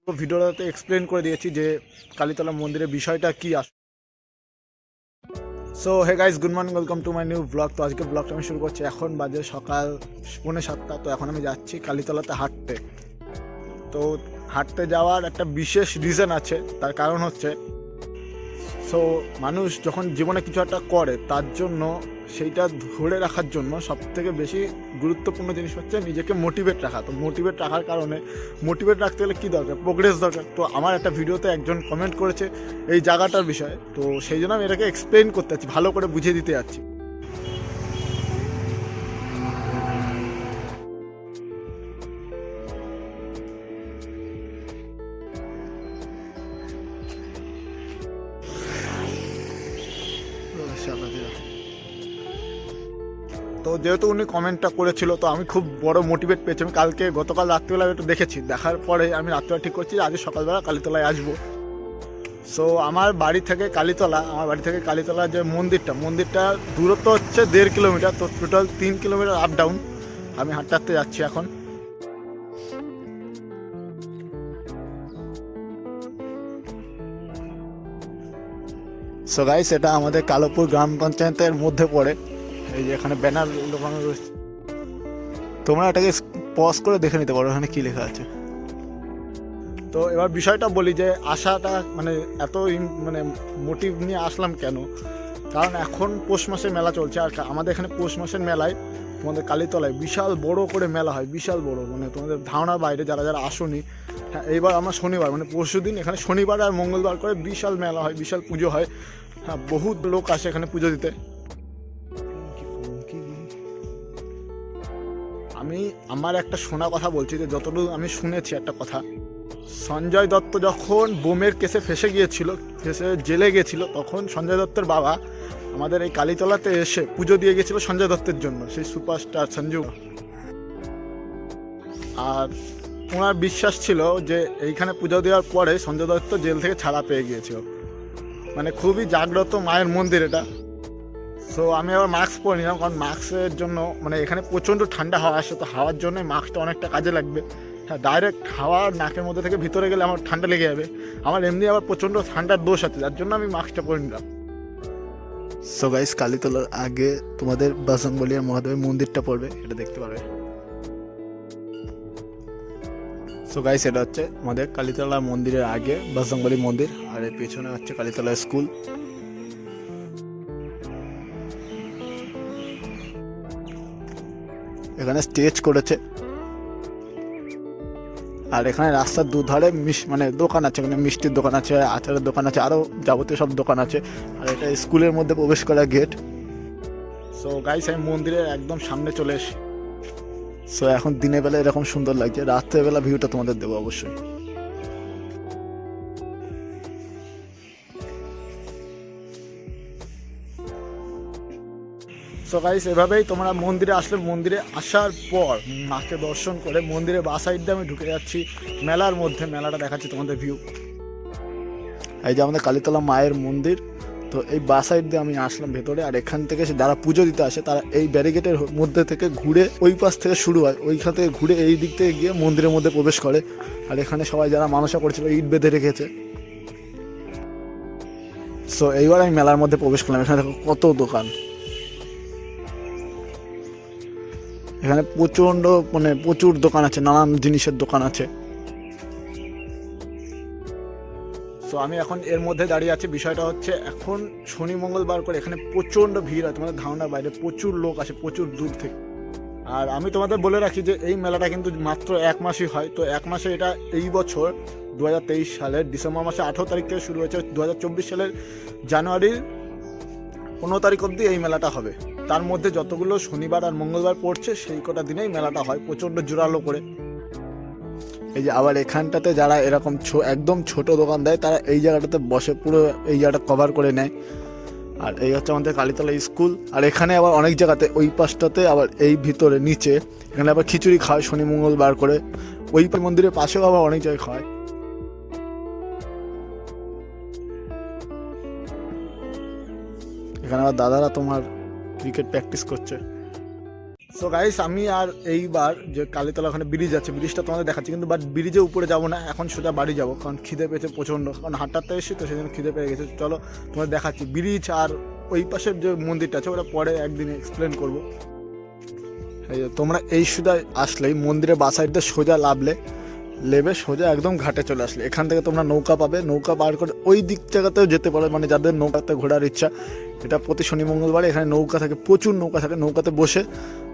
ভিডিওটাতে এক্সপ্লেন করে দিয়েছি যে কালীতলা মন্দিরের বিষয়টা কি আসে। So hey guys, good morning, welcome to my new blog. তো আজকে ব্লগটা আমি শুরু করছি, এখন বাজে সকাল 6:45। তো এখন আমি যাচ্ছি কালীতলাতে হাঁটতে। তো হাঁটতে যাওয়ার একটা বিশেষ রিজন আছে, তার কারণ হচ্ছে সো মানুষ যখন জীবনে কিছু একটা করে তার জন্য সেইটা ধরে রাখার জন্য সবথেকে বেশি গুরুত্বপূর্ণ জিনিস হচ্ছে নিজেকে মোটিভেট রাখা। তো মোটিভেট রাখার কারণে মোটিভেট রাখতে গেলে কী দরকার? প্রোগ্রেস দরকার। তো আমার একটা ভিডিওতে একজন কমেন্ট করেছে এই জায়গাটার বিষয়ে, তো সেই জন্য আমি এটাকে এক্সপ্লেন করতে যাচ্ছি, ভালো করে বুঝিয়ে দিতে যাচ্ছি। তো যেহেতু উনি কমেন্টটা করেছিল, তো আমি খুব বড় মোটিভেট পেয়েছি। আমি গতকাল রাত্রিবেলা একটু দেখেছি, দেখার পরে আমি রাত্রিবেলা ঠিক করছি আজ সকালবেলা কালীতলায় আসবো। সো আমার বাড়ি থেকে কালীতলা যে মন্দিরটা দূরত্ব হচ্ছে 1.5 কিলোমিটার। তো টোটাল 3 কিলোমিটার আপ ডাউন আমি হাঁটতে হাঁটতে যাচ্ছি এখন। সো গাইস, এটা আমাদের কালোপুর গ্রাম পঞ্চায়েতের মধ্যে পড়ে। এই যে এখানে ব্যানার লাগানো রয়েছে, তোমরা এটাকে পজ করে দেখে নিতে পারো এখানে কি লেখা আছে। তো এবার বিষয়টা বলি যে আশাটা মানে এত মানে মোটিভ নিয়ে আসলাম কেন, কারণ এখন পৌষ মাসের মেলা চলছে। আর আমাদের এখানে পৌষ মাসের মেলায় তোমাদের কালীতলায় বিশাল বড় করে মেলা হয়, বিশাল বড়, মানে তোমাদের ধারণার বাইরে। যারা যারা আসনি, হ্যাঁ, এইবার আমরা শনিবার মানে পরশু দিন এখানে শনিবার আর মঙ্গলবার করে বিশাল মেলা হয়, বিশাল পুজো হয়। হ্যাঁ, বহুত লোক আসে এখানে পুজো দিতে। আমি আমার একটা শোনা কথা বলছি, যে যতটুকু আমি শুনেছি একটা কথা, সঞ্জয় দত্ত যখন বোমের কেসে ফেসে জেলে গিয়েছিল, তখন সঞ্জয় দত্তের বাবা আমাদের এই কালীতলাতে এসে পুজো দিয়ে গেছিল সঞ্জয় দত্তের জন্য, সেই সুপারস্টার সঞ্জু। আর ওনার বিশ্বাস ছিল যে এইখানে পুজো দেওয়ার পরে সঞ্জয় দত্ত জেল থেকে ছাড়া পেয়ে গিয়েছিল। মানে খুবই জাগ্রত মায়ের মন্দির এটা। সো আমি আবার মাস্ক পরে নিলাম, কারণ মাস্কের জন্য মানে এখানে প্রচণ্ড ঠান্ডা হাওয়া আসে, তো হাওয়ার জন্য মাস্কটা অনেকটা কাজে লাগবে। হ্যাঁ, ডাইরেক্ট হাওয়া নাকের মধ্যে থেকে ভিতরে গেলে আমার ঠান্ডা লেগে যাবে। আমার এমনি আবার প্রচণ্ড ঠান্ডার দোষ আছে, যার জন্য আমি মাস্কটা পরে নিলাম। সো গাইস, কালীতলার আগে তোমাদের বাসনবলিয়া মহাদেবের মন্দিরটা পড়বে, এটা দেখতে পারবে। সো গাইস, এটা হচ্ছে আমাদের কালীতলা মন্দিরের আগে বাসনবলি মন্দির, আর এর পেছনে হচ্ছে কালীতলা স্কুল। এখানে স্টেজ করেছে, আর এখানে রাস্তার দুধারে মানে দোকান আছে, এখানে মিষ্টির দোকান আছে, আচারের দোকান আছে, আরও যাবতীয় সব দোকান আছে। আর এটা স্কুলের মধ্যে প্রবেশ করা গেট। সো গাইস, আমি মন্দিরের একদম সামনে চলে এসেছি। সো এখন দিনের বেলা এরকম সুন্দর লাগছে, রাত্রেবেলা ভিউটা তোমাদের দেবো অবশ্যই। সো গাইস, এভাবেই তোমরা মন্দিরে আসলে, মন্দিরে আসার পর মাকে দর্শন করে মন্দিরে বাঁ সাইড দিয়ে আমি ঢুকে যাচ্ছি মেলার মধ্যে। মেলাটা দেখাচ্ছি তোমাদের ভিউ। এই যে আমাদের কালীতলা মায়ের মন্দির, তো এই বাঁ সাইড দিয়ে আমি আসলাম ভেতরে। আর এখান থেকে যারা পুজো দিতে আসে তারা এই ব্যারিকেডের মধ্যে থেকে ঘুরে, ওই পাশ থেকে শুরু হয়, ওইখান থেকে ঘুরে এই দিক থেকে গিয়ে মন্দিরের মধ্যে প্রবেশ করে। আর এখানে সবাই যারা মানসা করেছিল ইট বেঁধে রেখেছে। সো এইবার আমি মেলার মধ্যে প্রবেশ করলাম। এখানে দেখো কত দোকান, এখানে প্রচুর দোকান আছে, নানান জিনিসের দোকান আছে। তো আমি এখন এর মধ্যে দাঁড়িয়ে আছি। বিষয়টা হচ্ছে এখন শনি মঙ্গলবার করে এখানে প্রচণ্ড ভিড় হয়, তোমাদের ধারণার বাইরে। প্রচুর লোক আসে প্রচুর দূর থেকে। আর আমি তোমাদের বলে রাখি যে এই মেলাটা কিন্তু মাত্র 1 মাসই হয়। তো 1 মাসে, এটা এই বছর 2023 সালের ডিসেম্বর মাসে 18 তারিখ থেকে শুরু হয়েছে, 2024 সালের জানুয়ারির 15 তারিখ অবধি এই মেলাটা হবে। তার মধ্যে যতগুলো শনিবার আর মঙ্গলবার পড়ছে সেই কটা দিনেই মেলাটা হয়, প্রচণ্ড জোরালো করে। এই যে আবার এখানটাতে যারা এরকম একদম ছোট দোকান দেয়, তারা এই জায়গাটাতে বসে, পুরো এই জায়গাটা কভার করে নেয়। আর এই হচ্ছে আমাদের কালীতলা স্কুল। আর এখানে আবার অনেক জায়গাতে ওই পাশটাতে আবার এই ভিতরে নিচে এখানে আবার খিচুড়ি খায় শনি মঙ্গলবার করে। ওই মন্দিরের পাশেও আবার অনেক জায়গায় খায়। এখানে আবার দাদারা তোমার ক্রিকেট প্র্যাকটিস করছে। সো গাইস, আমি আর এইবার যে কালীতলা ওখানে ব্রিজ আছে, ব্রিজটা তোমাদের দেখাচ্ছি, কিন্তু বাট ব্রিজের উপরে যাবো না, এখন সোজা বাড়ি যাবো, কারণ খিদে পেয়েছে প্রচণ্ড, কারণ হাঁটাতে এসেছি তো সেই জন্য খিদে পেয়ে গেছে। চলো তোমাদের দেখাচ্ছি ব্রিজ আর ওই পাশের যে মন্দিরটা আছে ওটা পরে একদিন এক্সপ্লেন করবো। এই যে তোমরা এই সোজা আসলেই মন্দিরের বা সাইডে সোজা লেবে সোজা একদম ঘাটে চলে আসলে এখান থেকে তোমরা নৌকা পাবে, নৌকা পার করে ওই দিক জায়গাতেও যেতে পারো, মানে যাদের নৌকাতে ঘোরার ইচ্ছা। এটা প্রতি শনি মঙ্গলবার এখানে নৌকা থাকে, প্রচুর নৌকা থাকে, নৌকাতে বসে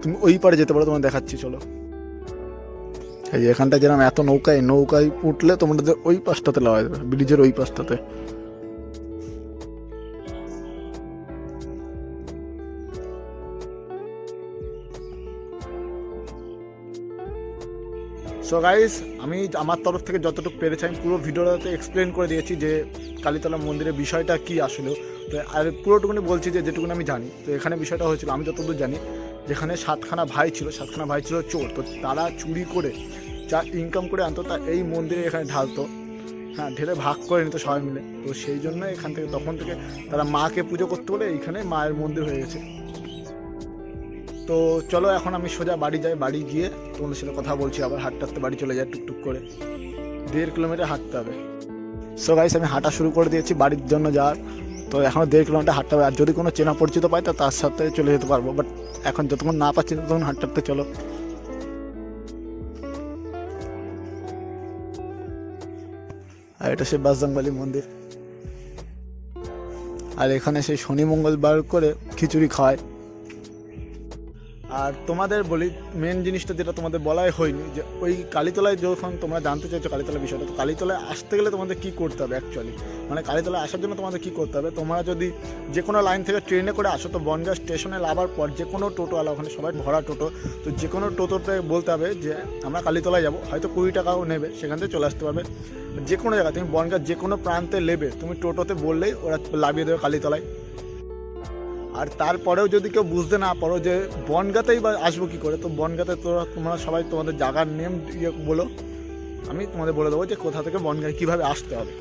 তুমি ওই পারে যেতে পারো। তোমার দেখাচ্ছি চলো। এই যে এখানটা যেরকম এত নৌকায় উঠলে তোমাদের ওই পাশটাতে লাগাই দেবে, ব্রিজের ওই পাশটাতে। সো গাইস, আমি আমার তরফ থেকে যতটুকু পেরেছি আমি পুরো ভিডিওটাতে এক্সপ্লেন করে দিয়েছি যে কালীতলা মন্দিরের বিষয়টা কি আসলে। তো আর পুরোটুকুনি বলছি যে যেটুকুনি আমি জানি। তো এখানে বিষয়টা হয়েছিল, আমি যতদূর জানি, যেখানে 7খানা ভাই ছিল চোর। তো তারা চুরি করে যা ইনকাম করে আনতো তা এই মন্দিরে এখানে ঢালতো, হ্যাঁ, ঢেলে ভাগ করে নিত সবাই মিলে। তো সেই জন্য এখান থেকে তখন থেকে তারা মাকে পুজো করতে বলে এইখানে মায়ের মন্দির হয়ে গেছে। তো চলো এখন আমি সোজা বাড়ি যাই, বাড়ি গিয়ে তোমাদের সাথে কথা বলছি। আবার হাঁটতে হাঁটতে বাড়ি চলে যায়, টুকটুক করে 1.5 কিলোমিটার হাঁটতে হবে। সো গাইস, আমি হাঁটা শুরু করে দিয়েছি বাড়ির জন্য যাওয়ার। তো এখনও 1.5 কিলোমিটার হাঁটতে হবে, আর যদি কোনো চেনা পরিচিত পাই তা তার সাথে চলে যেতে পারবো। বাট এখন যতক্ষণ না পাচ্ছি ততক্ষণ হাঁটতে হাঁটতে চলো। আর এটা সেই বাসজাংবালি মন্দির, আর এখানে সেই শনি মঙ্গলবার করে খিচুড়ি খাওয়ায়। আর তোমাদের বলি মেন জিনিসটা যেটা তোমাদের বলাই হয়নি, যে ওই কালীতলায় যখন তোমরা জানতে চাইছো কালীতলা বিষয়টা, তো কালীতলায় আসতে গেলে তোমাদের কী করতে হবে অ্যাকচুয়ালি, মানে কালীতলায় আসার জন্য তোমাদের কী করতে হবে। তোমরা যদি যে কোনো লাইন থেকে ট্রেনে করে আসো, তো বনগাঁ স্টেশনে নামার পর যে কোনো টোটোওয়ালা, ওখানে সবাই ভরা টোটো, তো যে কোনো টোটোতে বলতে হবে যে আমরা কালীতলায় যাবো, হয়তো 20 টাকাও নেবে, সেখান থেকে চলে আসতে পারবে। যে কোনো জায়গা তুমি বনগাঁ যে কোনো প্রান্তে নেবে, তুমি টোটোতে বললেই ওরা লাভিয়ে দেবে কালীতলায়। আর তারপরেও যদি কেউ বুঝতে না পারো যে বনগাঁতেই বা আসবো কী করে, তো বনগাঁতে তোমরা সবাই তোমাদের জায়গার নেম বলো, আমি তোমাদের বলে দেবো যে কোথা থেকে বনগাঁ কীভাবে আসতে হবে।